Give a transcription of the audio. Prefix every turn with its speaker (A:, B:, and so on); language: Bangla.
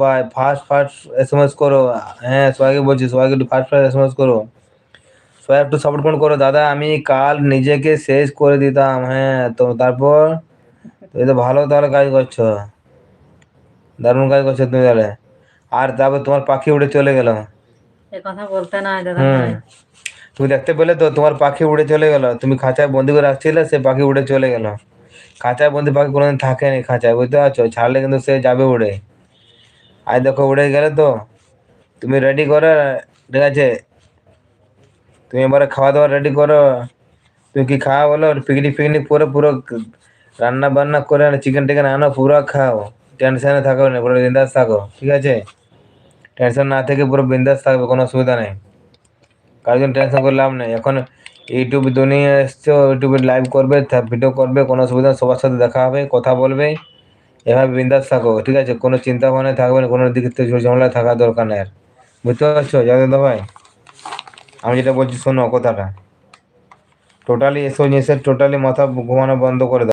A: ভাই ফার্স্ট ফার্স্ট এসএমএস করো। হ্যাঁ সবাইকে বলছি, সবাইকে একটু ফার্স্ট ফার্স্ট এসএমএস করো, সবাই একটু সাপোর্ট করো। দাদা আমি কাল নিজেকে শেষ করে দিতাম। হ্যাঁ তো তারপর তুমি তো ভালো তাহলে কাজ করছো, দারুণ কাজ করছো তুমি তাহলে। আর তারপর তোমার পাখি উড়ে চলে গেল।
B: এ কথা বলতে নাই দাদা
A: হুম,
B: ভাই।
A: তুমি দেখতে পেলে তো তোমার পাখি উড়ে চলে গেল, তুমি খাঁচায় বন্দি করে রাখছিলে, সে পাখি উড়ে চলে গেল। খাঁচায় বন্দি পাখি কোনোদিন থাকেনি খাঁচায়, বুঝতে পারছো, ছাড়লে কিন্তু সে যাবে উড়ে। আজ দেখো উড়ে গেলে তো। তুমি রেডি করো, ঠিক আছে, তুমি এবারে খাওয়া দাওয়া রেডি করো। তুমি কি খাওয়া বলো, পিকনিক ফিকনিক করে পুরো রান্না বান্না করে চিকেন টিকেন আনো, পুরো খাও। টেনশনে থাকো না, পুরো বিন্দাস থাকো, ঠিক আছে। টেনশন না থেকে পুরো বিন্দাস থাকবে, কোনো অসুবিধা নেই। কার জন্য টেনশন করে লাভ নেই এখন। ইউটিউব দুনিয়া এসছো, ইউটিউবে লাইভ করবে, ভিডিও করবে, কোনো অসুবিধা নেই, সবার সাথে দেখা হবে, কথা বলবে। এভাবে বিন্দাস থাকো, ঠিক আছে, কোনো চিন্তা ভাবনা থাকবে না, কোনো দিক থেকে ঝামেলা থাকার দরকার নেই আর। বুঝতে পারছো যাদব ভাই, আমি যেটা বলছি শোনো কথাটা। টোটালি এসব জিনিসের টোটালি মাথা ঘুমানো বন্ধ করে দাও।